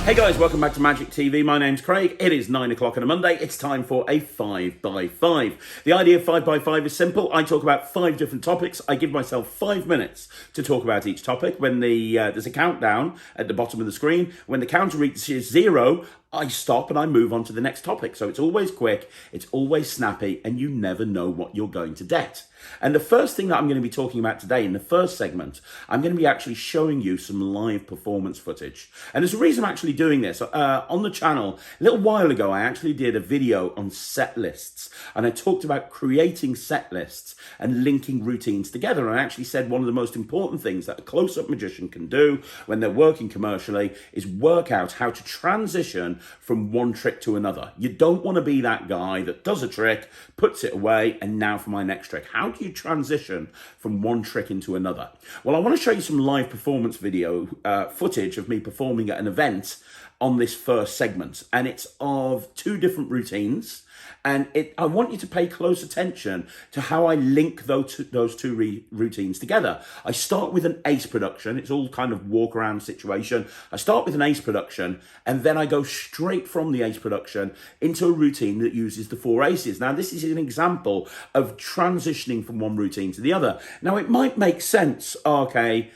Hey guys, welcome back to Magic TV. My name's Craig. It is 9 o'clock on a Monday. It's time for a 5x5. The idea of 5x5 is simple. I talk about 5 different topics. I give myself 5 minutes to talk about each topic. When there's a countdown at the bottom of the screen, when the counter reaches 0, I stop and I move on to the next topic. So it's always quick, it's always snappy, and you never know what you're going to get. And the first thing that I'm going to be talking about today in the first segment, I'm going to be actually showing you some live performance footage. And there's a reason I'm actually doing this. On the channel, a little while ago, I actually did a video on set lists. And I talked about creating set lists and linking routines together. And I actually said one of the most important things that a close-up magician can do when they're working commercially is work out how to transition from one trick to another. You don't want to be that guy that does a trick, puts it away, and now for my next trick. How do you transition from one trick into another? Well, I want to show you some live performance video footage of me performing at an event on this first segment, and it's of 2 different routines. And I want you to pay close attention to how I link those two routines together. I start with an ace production. It's all kind of walk around situation. I start with an ace production, and then I go straight from the ace production into a routine that uses the 4 aces. Now, this is an example of transitioning from one routine to the other. Now, it might make sense, okay,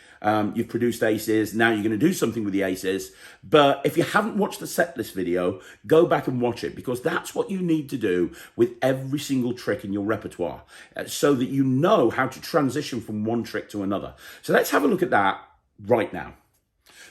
you've produced aces, now you're going to do something with the aces. But if you haven't watched the set list video, go back and watch it, because that's what you need to do with every single trick in your repertoire, so that you know how to transition from one trick to another. So let's have a look at that right now.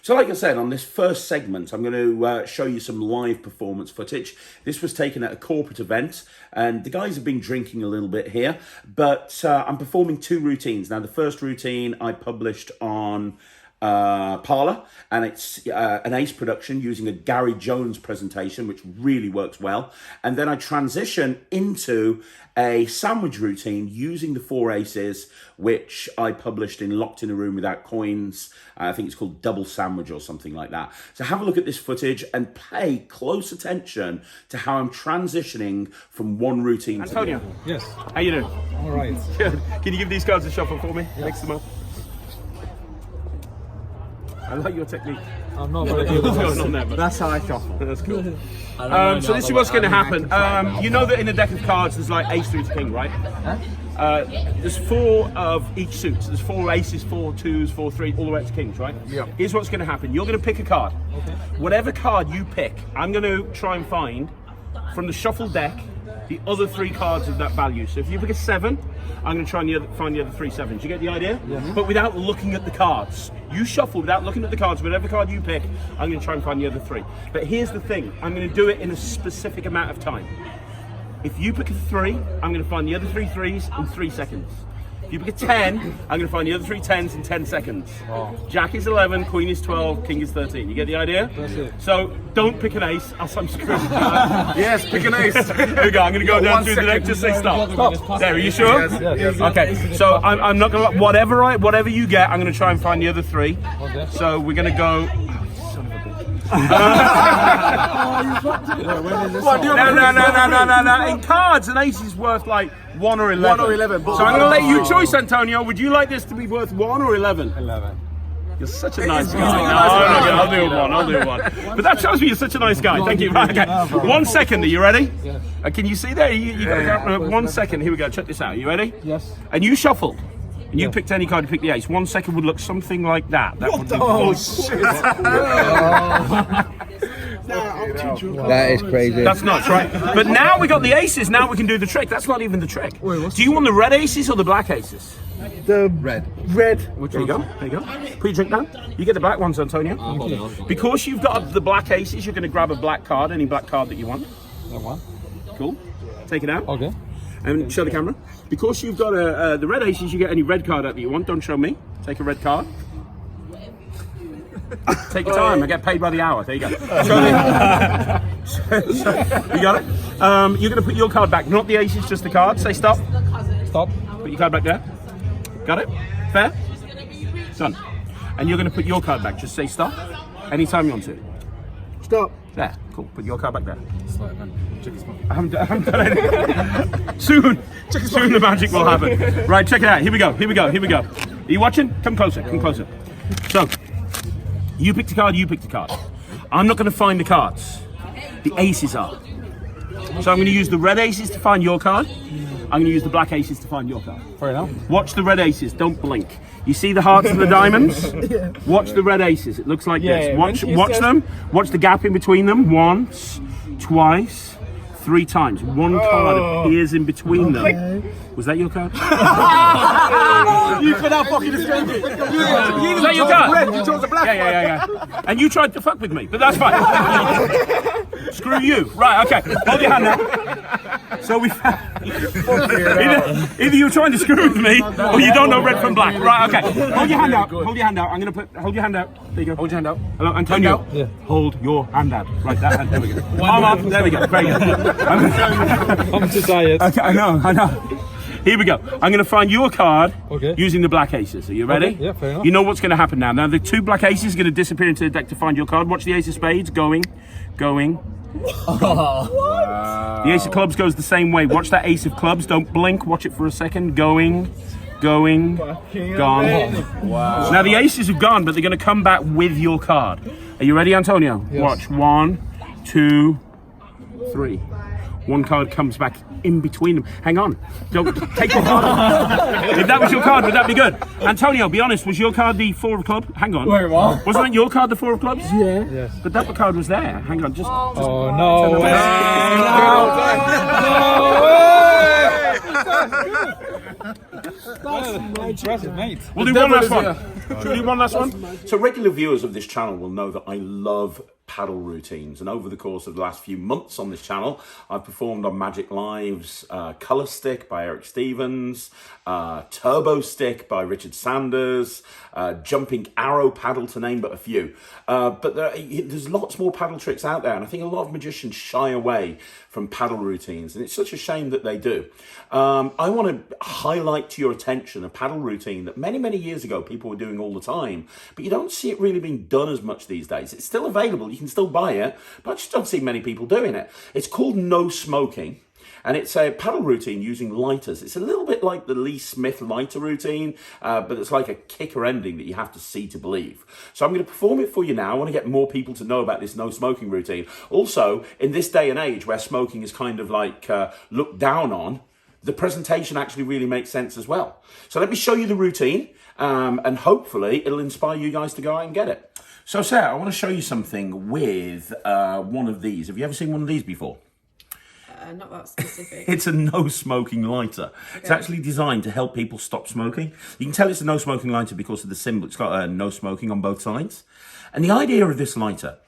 So like I said, on this first segment, I'm going to show you some live performance footage. This was taken at a corporate event, and the guys have been drinking a little bit here, but I'm performing 2 routines. Now, the first routine I published on Parlor, and it's an ace production using a Gary Jones presentation, which really works well. And then I transition into a sandwich routine using the 4 aces, which I published in Locked in a Room Without Coins. I think it's called Double Sandwich or something like that. So have a look at this footage and pay close attention to how I'm transitioning from one routine to the other. Antonio. Yes. How you doing? All right. Good. Can you give these cards a shuffle for me? Yeah. Mix them up. I like your technique. I'm not very good. What's going on there, but That's how I shuffle. that's cool. So this is what's going to happen. You know that in a deck of cards there's like ace through to king, right? There's 4 of each suit. So there's 4 aces, 4 twos, 4 3, all the way up to kings, right? Yeah. Here's what's going to happen. You're going to pick a card. Okay. Whatever card you pick, I'm going to try and find from the shuffled deck the other 3 cards of that value. So if you pick a 7, I'm going to try and find the other 3 sevens. You get the idea? Yeah. But without looking at the cards. You shuffle without looking at the cards. Whatever card you pick, I'm going to try and find the other 3. But here's the thing. I'm going to do it in a specific amount of time. If you pick a 3, I'm going to find the other 3 threes in 3 seconds. If you pick a 10, I'm going to find the other 3 10s in 10 seconds. Oh. Jack is 11, Queen is 12, King is 13. You get the idea? That's it. So don't pick an ace, else I'm screwed. Yes, pick an ace. Here we go. I'm going to go down 1 through the deck. second. Just say stop. Stop. There, are you sure? Yes. Okay. So I'm not going to whatever you get. I'm going to try and find the other 3. Okay. So we're going to go. No. In cards, an ace is worth like 1 or 11. 1 or 11. So I'm going to let you choice, Antonio. Would you like this to be worth 1 or 11? 11. You're such a nice guy. No, I'll do one. But that shows me you're such a nice guy. Thank you. Okay. 1 second. Are you ready? Yes. Can you see there? You got to go. 1 second. Here we go. Check this out. Are you ready? Yes. And you shuffle. And you picked any card, you picked the ace. 1 second would look something like that. Shit. That is crazy. That's nuts, right? But now we got the aces. Now we can do the trick. That's not even the trick. Do you want the red aces or the black aces? The red. There you go. Put your drink down. You get the black ones, Antonio. Because you've got the black aces, you're going to grab a black card, any black card that you want. That one. Cool. Take it out. Okay. And show the camera. Because you've got the red aces, you get any red card out that you want. Don't show me. Take a red card. Take your time. I get paid by the hour. There you go. Show me. You got it? You're going to put your card back. Not the aces, just the card. Say stop. Stop. Put your card back there. Got it? Fair? Done. And you're going to put your card back. Just say stop. Anytime you want to. Stop. There. Cool. Put your card back there. I haven't done anything. Soon the magic will happen. Right, check it out. Here we go. Are you watching? Come closer. So, you picked a card, you picked a card. I'm not going to find the cards. The aces are. So I'm going to use the red aces to find your card. I'm going to use the black aces to find your card. Fair enough. Watch the red aces. Don't blink. You see the hearts and the diamonds? Watch the red aces. It looks like this. Watch them. Watch the gap in between them. Once, twice, 3 times. One card appears in between them. Was that your card? You could have fucking escaped it. Was that your card? Red, you chose the black. Yeah. And you tried to fuck with me, but that's fine. Screw you. Right, okay. Hold your hand now. So we found... either you're trying to screw with me, or you don't know red from black. Right, okay. Hold your hand out. Hold your hand out. I'm going to put... Hold your hand out. There you go. Hold your hand out. Hello, Antonio. Yeah. Hold your hand out. Right, that hand. There we go. Arm up. There we go. Very good. I'm too tired. Okay, I know. Here we go. I'm going to find your card using the black aces. Are you ready? Okay, yeah, fair enough. You know what's going to happen now. Now, the 2 black aces are going to disappear into the deck to find your card. Watch the ace of spades. Going. Wow. The ace of clubs goes the same way. Watch that ace of clubs. Don't blink. Watch it for a second. Going. Gone. Wow. Now, the aces have gone, but they're going to come back with your card. Are you ready, Antonio? Yes. Watch. 1, 2, 3. One card comes back in between them. Hang on. Don't take your card off. If that was your card, would that be good? Antonio, be honest, was your card the 4 of clubs? Hang on. Wait, what? Wasn't that your card, the 4 of clubs? Yeah. Yes. But that card was there. Hang on, just... Oh, no way. That's impressive, mate. We'll do one last one. Should we do one last one? So regular viewers of this channel will know that I love paddle routines, and over the course of the last few months on this channel I've performed on Magic Live's Colour Stick by Eric Stevens, Turbo Stick by Richard Sanders, Jumping Arrow Paddle, to name but a few. But there's lots more paddle tricks out there, and I think a lot of magicians shy away from paddle routines, and it's such a shame that they do. I want to highlight to your attention a paddle routine that many years ago people were doing all the time, but you don't see it really being done as much these days. It's still available, you can still buy it, but I just don't see many people doing it. It's called no smoking, and it's a paddle routine using lighters. It's a little bit like the Lee Smith lighter routine, but it's like a kicker ending that you have to see to believe. So I'm going to perform it for you now. I want to get more people to know about this no smoking routine. Also, in this day and age where smoking is kind of like looked down on, the presentation actually really makes sense as well. So let me show you the routine, and hopefully it'll inspire you guys to go out and get it. So Sarah, I want to show you something with one of these. Have you ever seen one of these before? Not that specific. It's a no smoking lighter. Okay. It's actually designed to help people stop smoking. You can tell it's a no smoking lighter because of the symbol. It's got no smoking on both sides. And the idea of this lighter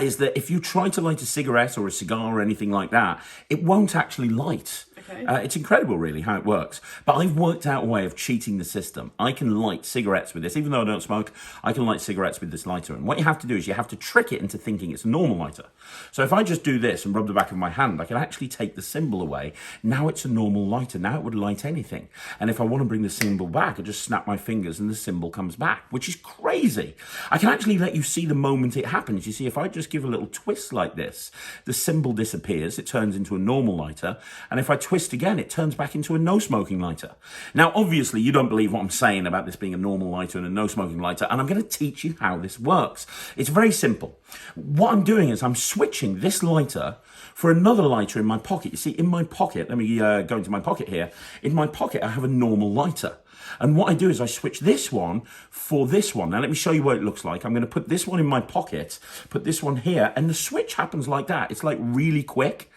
is that if you try to light a cigarette or a cigar or anything like that, it won't actually light. Okay. It's incredible, really, how it works. But I've worked out a way of cheating the system. I can light cigarettes with this. Even though I don't smoke, I can light cigarettes with this lighter. And what you have to do is you have to trick it into thinking it's a normal lighter. So if I just do this and rub the back of my hand, I can actually take the symbol away. Now it's a normal lighter. Now it would light anything. And if I want to bring the symbol back, I just snap my fingers and the symbol comes back, which is crazy. I can actually let you see the moment it happens. You see, if I just give a little twist like this, the symbol disappears. It turns into a normal lighter. And if I twist again, it turns back into a no smoking lighter. Now, obviously, you don't believe what I'm saying about this being a normal lighter and a no smoking lighter, and I'm going to teach you how this works. It's very simple. What I'm doing is I'm switching this lighter for another lighter in my pocket. You see, in my pocket, let me go into my pocket here. In my pocket, I have a normal lighter. And what I do is I switch this one for this one. Now, let me show you what it looks like. I'm going to put this one in my pocket, put this one here, and the switch happens like that. It's like really quick.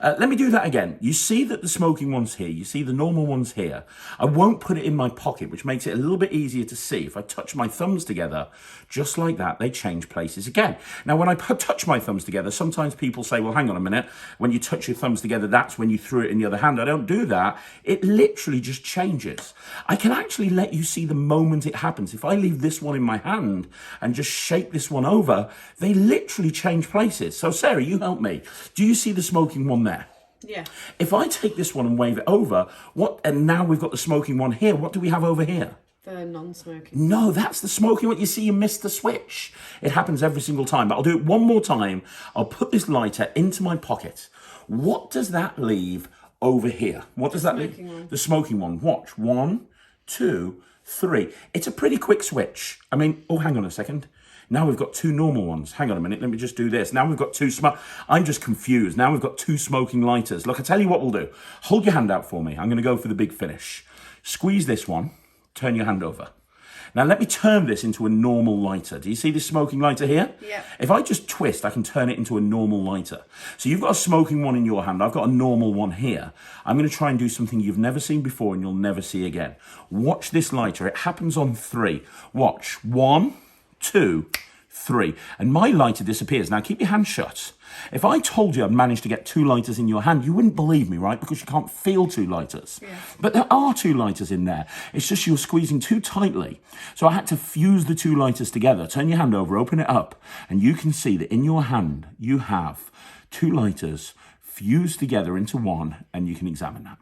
Let me do that again. You see that the smoking one's here. You see the normal one's here. I won't put it in my pocket, which makes it a little bit easier to see. If I touch my thumbs together, just like that, they change places again. Now, when I touch my thumbs together, sometimes people say, well, hang on a minute. When you touch your thumbs together, that's when you threw it in the other hand. I don't do that. It literally just changes. I can actually let you see the moment it happens. If I leave this one in my hand and just shake this one over, they literally change places. So, Sarah, you help me. Do you see the smoking one there? Yeah. If I take this one and wave it over, and now we've got the smoking one here, what do we have over here? The non-smoking. No, that's the smoking one. You see, you missed the switch. It happens every single time, but I'll do it one more time. I'll put this lighter into my pocket. What does that leave over here? What does that leave? One. The smoking one. Watch. 1, 2, 3. It's a pretty quick switch. I mean, oh, hang on a second. Now we've got two normal ones. Hang on a minute, let me just do this. Now we've got two I'm just confused. Now we've got two smoking lighters. Look, I tell you what we'll do. Hold your hand out for me. I'm going to go for the big finish. Squeeze this one, turn your hand over. Now let me turn this into a normal lighter. Do you see this smoking lighter here? Yeah. If I just twist, I can turn it into a normal lighter. So you've got a smoking one in your hand. I've got a normal one here. I'm going to try and do something you've never seen before and you'll never see again. Watch this lighter. It happens on 3. Watch. 1, 2, 3. And my lighter disappears. Now keep your hand shut. If I told you I'd managed to get 2 lighters in your hand, you wouldn't believe me, right? Because you can't feel 2 lighters. Yeah. But there are 2 lighters in there. It's just you're squeezing too tightly. So I had to fuse the 2 lighters together. Turn your hand over, open it up, and you can see that in your hand you have 2 lighters fused together into one, and you can examine that.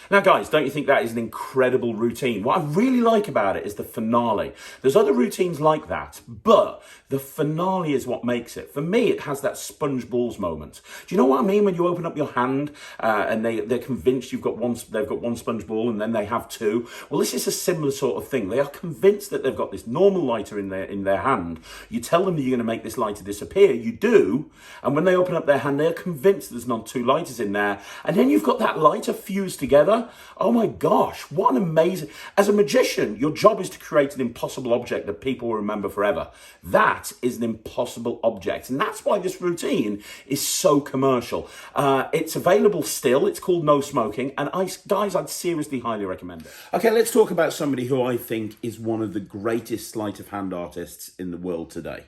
Now, guys, don't you think that is an incredible routine? What I really like about it is the finale. There's other routines like that, but the finale is what makes it. For me, it has that sponge balls moment. Do you know what I mean? When you open up your hand and they're convinced they've got one sponge ball and then they have 2. Well, this is a similar sort of thing. They are convinced that they've got this normal lighter in their hand. You tell them that you're going to make this lighter disappear. You do. And when they open up their hand, they're convinced there's not 2 lighters in there. And then you've got that lighter fused together. Oh my gosh, what an amazing... As a magician, your job is to create an impossible object that people will remember forever. That is an impossible object. And that's why this routine is so commercial. It's available still. It's called No Smoking. And guys, I'd seriously highly recommend it. Okay, let's talk about somebody who I think is one of the greatest sleight of hand artists in the world today.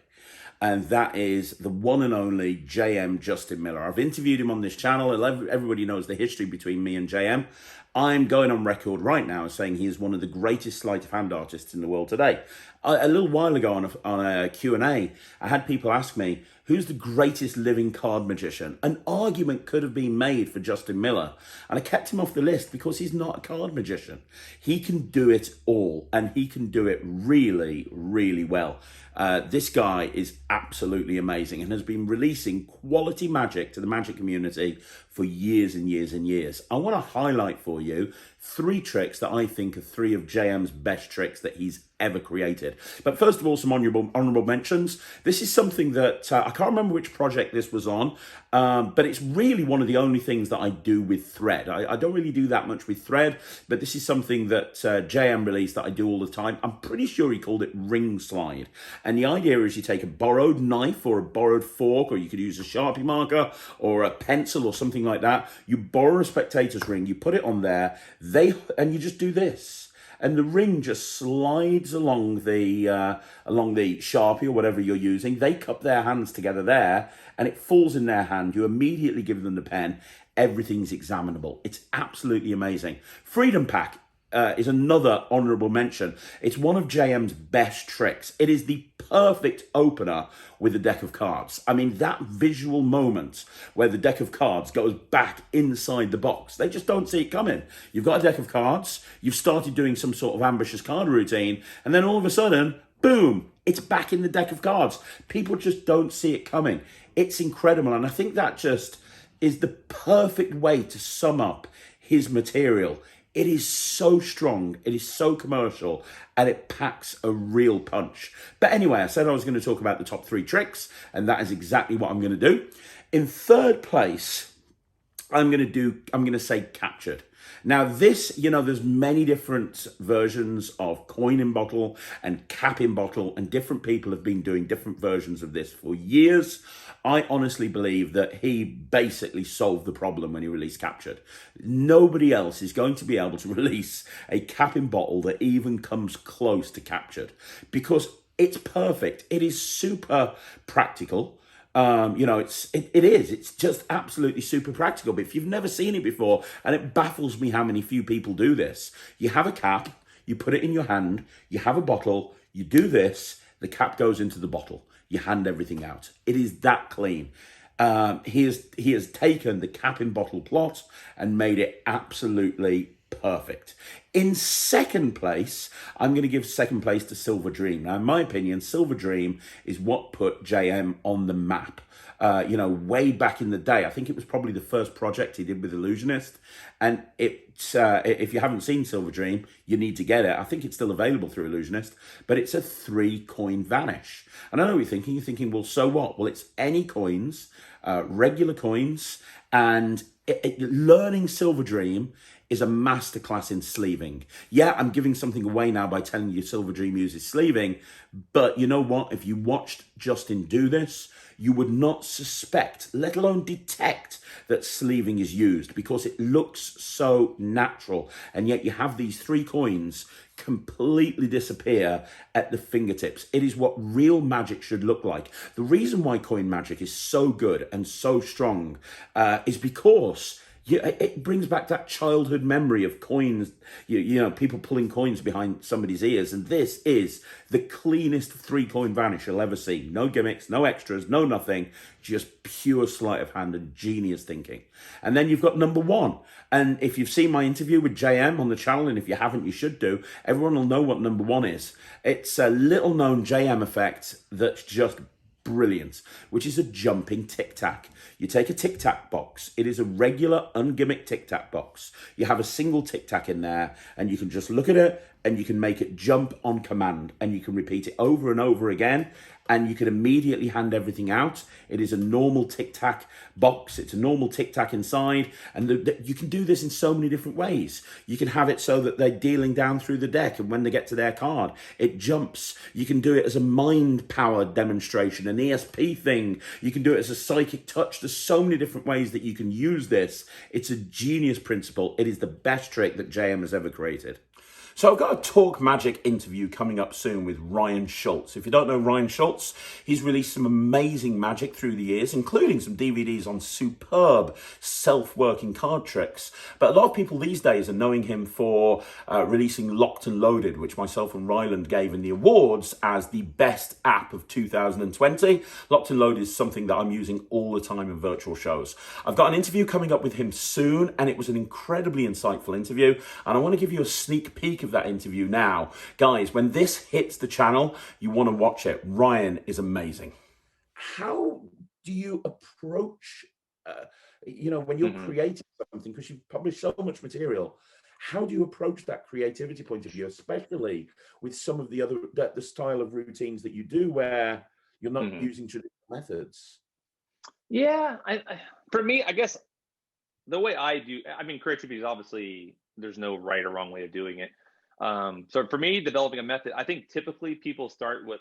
And that is the one and only JM Justin Miller. I've interviewed him on this channel. Everybody knows the history between me and JM. I'm going on record right now as saying he is one of the greatest sleight of hand artists in the world today. A little while ago on a Q&A, I had people ask me, who's the greatest living card magician? An argument could have been made for Justin Miller. And I kept him off the list because he's not a card magician. He can do it all, and he can do it really, really well. This guy is absolutely amazing and has been releasing quality magic to the magic community for years and years and years. I want to highlight for you 3 tricks that I think are 3 of JM's best tricks that he's ever created. But first of all, some honorable mentions. This is something that I can't remember which project this was on, but it's really one of the only things that I do with thread. I don't really do that much with thread, but this is something that JM released that I do all the time. I'm pretty sure he called it ring slide. And the idea is you take a borrowed knife or a borrowed fork, or you could use a Sharpie marker or a pencil or something like that. You borrow a spectator's ring, you put it on there, and you just do this. And the ring just slides along the Sharpie or whatever you're using. They cup their hands together there, and it falls in their hand. You immediately give them the pen. Everything's examinable. It's absolutely amazing. Freedom Pack is another honourable mention. It's one of JM's best tricks. It is the perfect opener with a deck of cards. I mean, that visual moment where the deck of cards goes back inside the box, they just don't see it coming. You've got a deck of cards, you've started doing some sort of ambitious card routine, and then all of a sudden, boom, it's back in the deck of cards. People just don't see it coming. It's incredible, and I think that just is the perfect way to sum up his material. It is so strong, it is so commercial, and it packs a real punch. But anyway, I said I was going to talk about the top 3 tricks, and that is exactly what I'm going to do. In third place, I'm going to say captured. Now this, there's many different versions of coin in bottle and cap in bottle, and different people have been doing different versions of this for years. I honestly believe that he basically solved the problem when he released Captured. Nobody else is going to be able to release a cap in bottle that even comes close to Captured, because it's perfect. It is super practical. It's just absolutely super practical. But if you've never seen it before, and it baffles me how many few people do this, you have a cap, you put it in your hand, you have a bottle, you do this, the cap goes into the bottle, you hand everything out. It is that clean. He has taken the cap in bottle plot and made it absolutely perfect. In second place, I'm going to give second place to Silver Dream. Now, in my opinion, Silver Dream is what put JM on the map. Way back in the day. I think it was probably the first project he did with Illusionist. And if you haven't seen Silver Dream, you need to get it. I think it's still available through Illusionist, but it's a 3-coin vanish. And I know what you're thinking, well, so what? Well, it's any coins, regular coins, and learning Silver Dream is a masterclass in sleeving. Yeah, I'm giving something away now by telling you Silver Dream uses sleeving, but you know what? If you watched Justin do this, you would not suspect, let alone detect, that sleeving is used because it looks so natural. And yet you have these 3 coins completely disappear at the fingertips. It is what real magic should look like. The reason why coin magic is so good and so strong is because it brings back that childhood memory of coins, people pulling coins behind somebody's ears. And this is the cleanest 3-coin vanish you'll ever see. No gimmicks, no extras, no nothing, just pure sleight of hand and genius thinking. And then you've got number 1. And if you've seen my interview with JM on the channel, and if you haven't, you should do, everyone will know what number 1 is. It's a little known JM effect that's just brilliant, which is a jumping tic-tac. You take a tic-tac box. It is a regular, ungimmick tic-tac box. You have a single tic-tac in there, and you can just look at it, and you can make it jump on command, and you can repeat it over and over again, and you can immediately hand everything out. It is a normal tic-tac box. It's a normal tic-tac inside, and you can do this in so many different ways. You can have it so that they're dealing down through the deck, and when they get to their card, it jumps. You can do it as a mind power demonstration, an ESP thing. You can do it as a psychic touch. There's so many different ways that you can use this. It's a genius principle. It is the best trick that JM has ever created. So I've got a Talk Magic interview coming up soon with Ryan Schlutz. If you don't know Ryan Schlutz, he's released some amazing magic through the years, including some DVDs on superb self-working card tricks. But a lot of people these days are knowing him for releasing Locked and Loaded, which myself and Ryland gave in the awards as the best app of 2020. Locked and Loaded is something that I'm using all the time in virtual shows. I've got an interview coming up with him soon, and it was an incredibly insightful interview. And I want to give you a sneak peek of that interview now. Guys, when this hits the channel, you want to watch it. Ryan is amazing. How do you approach, when you're creating something, because you've published so much material, how do you approach that creativity point of view, especially with some of the style of routines that you do where you're not using traditional methods? Yeah, for me, I guess the way I do, creativity is obviously, there's no right or wrong way of doing it. So for me, developing a method, I think typically people start with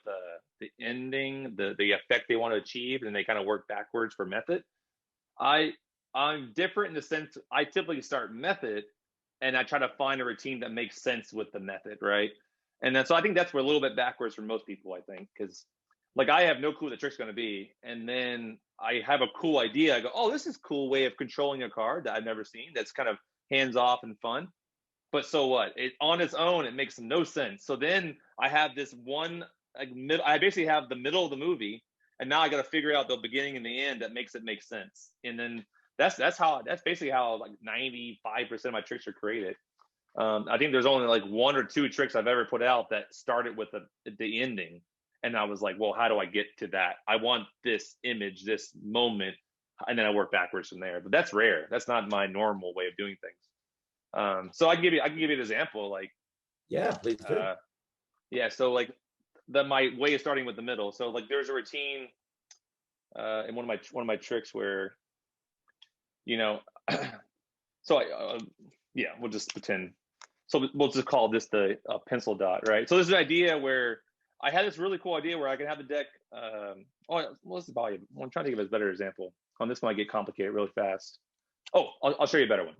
the ending, the effect they want to achieve, and they kind of work backwards for method. I'm different in the sense I typically start method, and I try to find a routine that makes sense with the method, right? And then so I think that's where a little bit backwards for most people, I think, because like I have no clue what the trick's going to be, and then I have a cool idea. I go, oh, this is a cool way of controlling a card that I've never seen. That's kind of hands off and fun. But so what? It on its own, it makes no sense. So then I have this one I basically have the middle of the movie, and now I got to figure out the beginning and the end that makes it make sense. And then that's basically how like 95% of my tricks are created. I think there's only like 1 or 2 tricks I've ever put out that started with the ending, and I was like, well, how do I get to that? I want this image, this moment, and then I work backwards from there. But that's rare. That's not my normal way of doing things. So I can give you an example. Like, yeah, please do. So like my way of starting with the middle. So like there's a routine in one of my tricks where, so we'll just pretend. So we'll just call this the pencil dot, right? So there's an idea where I had this really cool idea where I can have the deck. What's the volume? I'm trying to give a better example. On this one, I get complicated really fast. Oh, I'll show you a better one.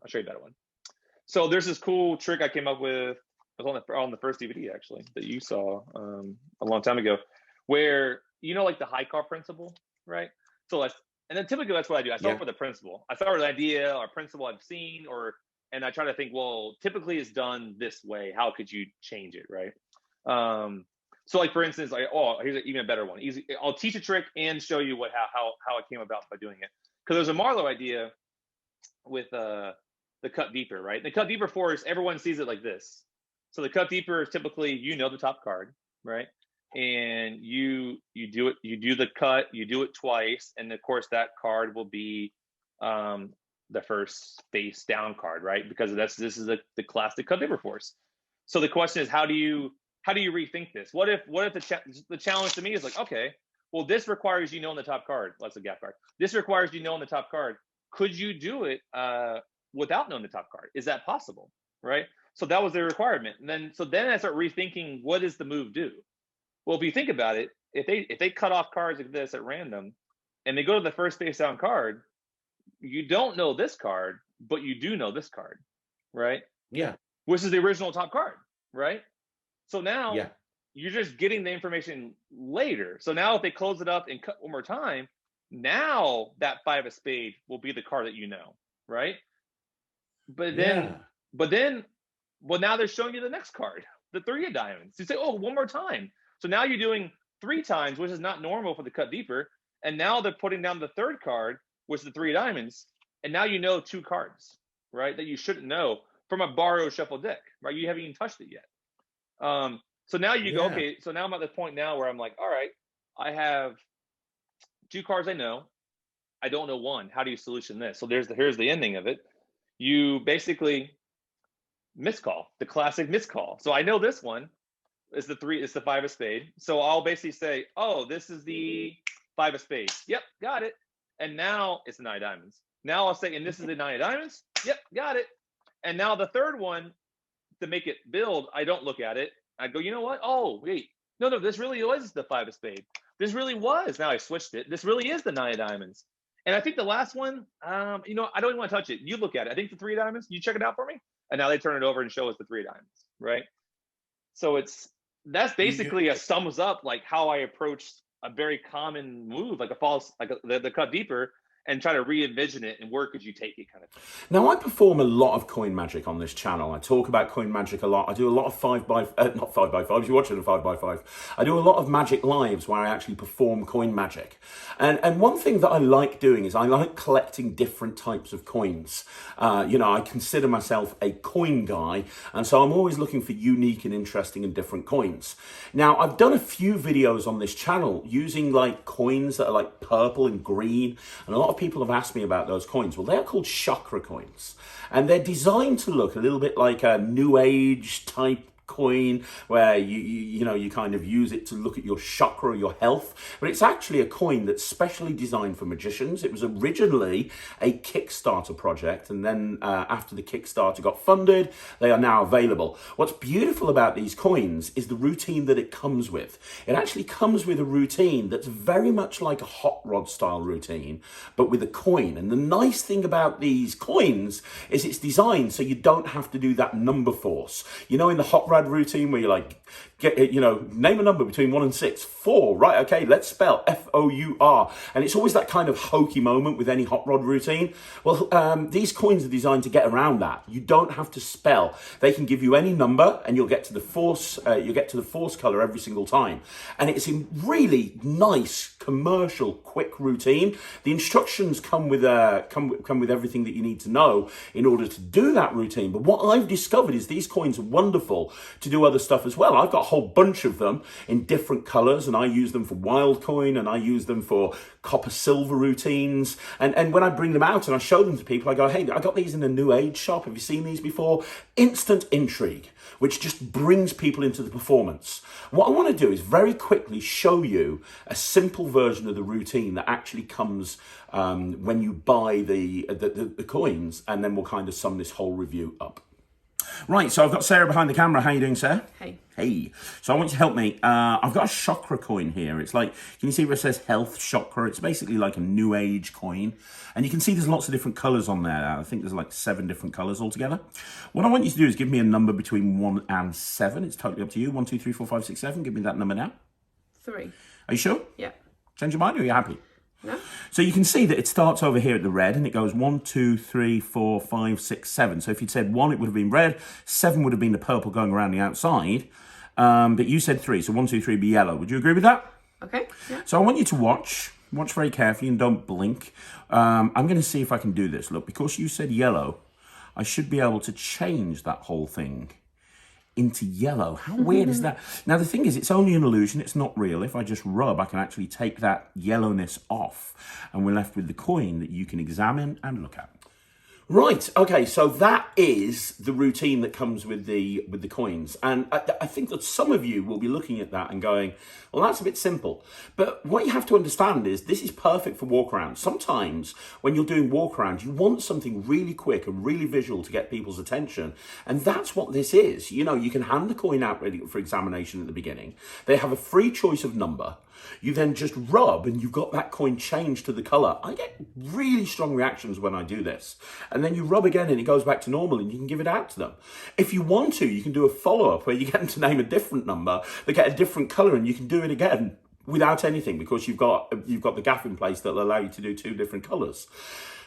So there's this cool trick I came up with. It was on the first DVD actually that you saw a long time ago, where like the high card principle, right? So and then typically that's what I do. I start with a principle. I start with an idea or principle I've seen, and I try to think, well, typically it's done this way. How could you change it, right? So like for instance, here's an even better one. Easy. I'll teach a trick and show you how it came about by doing it. Because there's a Marlowe idea with the cut deeper, right? The cut deeper force, everyone sees it like this. So the cut deeper is typically, the top card, right? And you do the cut, you do it twice, and of course that card will be the first face down card, right? Because this is the classic cut deeper force. So the question is, how do you rethink this? What if the challenge to me is like, okay, well, this requires on the top card. That's a gap card. This requires on the top card. Could you do it without knowing the top card? Is that possible, right? So that was the requirement. And then I start rethinking, what does the move do? Well, if you think about it, if they cut off cards like this at random, and they go to the first face down card, you don't know this card, but you do know this card, right? Yeah. Which is the original top card, right? So now Yeah. you're just getting the information later. So now if they close it up and cut one more time, now that 5 of spade will be the card that you know, right? But then, now they're showing you the next card, the 3 of diamonds. You say, oh, one more time. So now you're doing 3 times, which is not normal for the cut deeper. And now they're putting down the third card, which is the 3 of diamonds. And now you know 2 cards, right? That you shouldn't know from a borrow shuffle deck, right? You haven't even touched it yet. So now you go, okay, so now I'm at the point now where I'm like, all right, I have 2 cards I know. I don't know one. How do you solution this? So here's the ending of it. You basically miscall, the classic miscall. So I know this one is the 5 of spade. So I'll basically say, oh, this is the 5 of spades. Yep, got it. And now it's the 9 of diamonds. Now I'll say, and this is the 9 of diamonds. Yep, got it. And now the third one, to make it build, I don't look at it. I go, you know what? Oh, wait. No, this really was the 5 of spade. This really was. Now I switched it. This really is the 9 of diamonds. And I think the last one, I don't even want to touch it. You look at it. I think the 3 of diamonds, you check it out for me. And now they turn it over and show us the 3 of diamonds, right? So that's basically a sums up like how I approach a very common move, like the cut deeper, and try to re-envision it and where could you take it kind of thing. Now, I perform a lot of coin magic on this channel. I talk about coin magic a lot. I do a lot of 5x5, not 5x5, you're watching a 5x5. I do a lot of magic lives where I actually perform coin magic. And one thing that I like doing is I like collecting different types of coins. I consider myself a coin guy, and so I'm always looking for unique and interesting and different coins. Now, I've done a few videos on this channel using like coins that are like purple and green, and a lot of people have asked me about those coins. Well, they're called chakra coins, and they're designed to look a little bit like a new age type coin where you kind of use it to look at your chakra or your health, but it's actually a coin that's specially designed for magicians. It was originally a Kickstarter project, and then after the Kickstarter got funded, they are now available. What's beautiful about these coins is the routine that it comes with. It actually comes with a routine that's very much like a hot rod style routine, but with a coin. And the nice thing about these coins is it's designed so you don't have to do that number force. In the hot rod routine where you like name a number between 1 and 6. 4, right? Okay, let's spell F-O-U-R. And it's always that kind of hokey moment with any hot rod routine. Well, these coins are designed to get around that. You don't have to spell. They can give you any number, and you'll get to the force. You get to the force color every single time, and it's a really nice commercial, quick routine. The instructions come with everything that you need to know in order to do that routine. But what I've discovered is these coins are wonderful to do other stuff as well. I've got a whole bunch of them in different colors, and I use them for wild coin, and I use them for copper silver routines. And when I bring them out and I show them to people, I go, hey, I got these in a new age shop. Have you seen these before? Instant intrigue, which just brings people into the performance. What I want to do is very quickly show you a simple version of the routine that actually comes when you buy the coins, and then we'll kind of sum this whole review up. Right, so I've got Sarah behind the camera. How you doing, Sarah? Hey. Hey. So I want you to help me. I've got a chakra coin here. It's like, can you see where it says health chakra? It's basically like a new age coin. And you can see there's lots of different colors on there. I think there's like 7 different colors altogether. What I want you to do is give me a number between 1 and 7. It's totally up to you. 1, 2, 3, 4, 5, 6, 7. Give me that number now. 3. Are you sure? Yeah. Change your mind, or are you happy? No. So you can see that it starts over here at the red, and it goes 1, 2, 3, 4, 5, 6, 7. So if you'd said 1, it would have been red. 7 would have been the purple going around the outside. But you said 3, so 1, 2, 3 would be yellow. Would you agree with that? Okay. Yeah. So I want you to watch very carefully and don't blink. I'm going to see if I can do this. Look, because you said yellow, I should be able to change that whole thing into yellow. How weird is that? Now, the thing is, it's only an illusion. It's not real. If I just rub, I can actually take that yellowness off, and we're left with the coin that you can examine and look at. Right, okay, so that is the routine that comes with the coins. And I think that some of you will be looking at that and going, well, that's a bit simple. But what you have to understand is this is perfect for walkarounds. Sometimes when you're doing walkarounds, you want something really quick and really visual to get people's attention. And that's what this is. You know, you can hand the coin out ready for examination at the beginning. They have a free choice of number. You then just rub and you've got that coin changed to the colour. I get really strong reactions when I do this. And then you rub again and it goes back to normal and you can give it out to them. If you want to, you can do a follow-up where you get them to name a different number, they get a different colour, and you can do it again without anything because you've got the gaff in place that will allow you to do 2 different colours.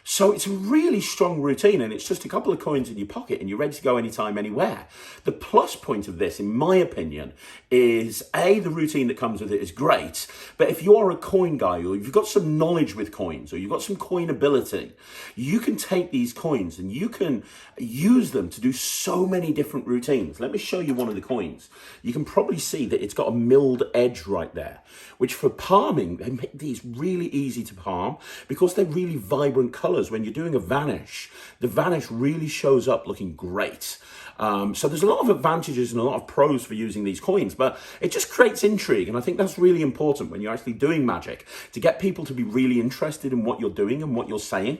So it's a really strong routine, and it's just a couple of coins in your pocket and you're ready to go anytime, anywhere. The plus point of this, in my opinion, is A, the routine that comes with it is great, but if you are a coin guy or if you've got some knowledge with coins or you've got some coin ability, you can take these coins and you can use them to do so many different routines. Let me show you one of the coins. You can probably see that it's got a milled edge right there, which for palming, they make these really easy to palm because they're really vibrant colours. When you're doing a vanish, the vanish really shows up looking great. So there's a lot of advantages and a lot of pros for using these coins, but it just creates intrigue. And I think that's really important when you're actually doing magic, to get people to be really interested in what you're doing and what you're saying.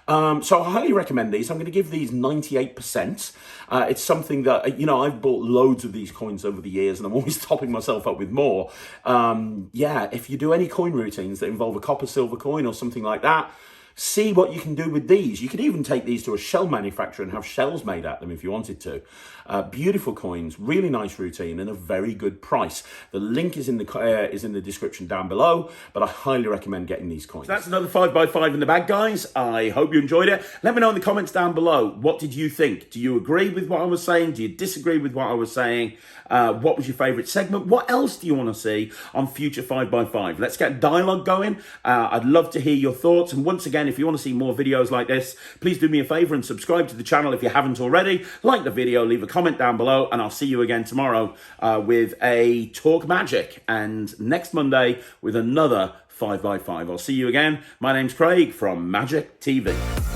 So I highly recommend these. I'm going to give these 98%. It's something that, you know, I've bought loads of these coins over the years and I'm always topping myself up with more. Yeah, if you do any coin routines that involve a copper silver coin or something like that, see what you can do with these. You could even take these to a shell manufacturer and have shells made at them if you wanted to. Beautiful coins, really nice routine, and a very good price. The link is in the description down below, but I highly recommend getting these coins. So that's another 5x5 in the bag, guys. I hope you enjoyed it. Let me know in the comments down below. What did you think? Do you agree with what I was saying? Do you disagree with what I was saying? What was your favourite segment? What else do you want to see on future 5x5? Let's get dialogue going. I'd love to hear your thoughts. And once again, if you want to see more videos like this, please do me a favour and subscribe to the channel if you haven't already. Like the video, leave a comment down below, and I'll see you again tomorrow with a Talk Magic, and next Monday with another 5x5. I'll see you again. My name's Craig from Magic TV.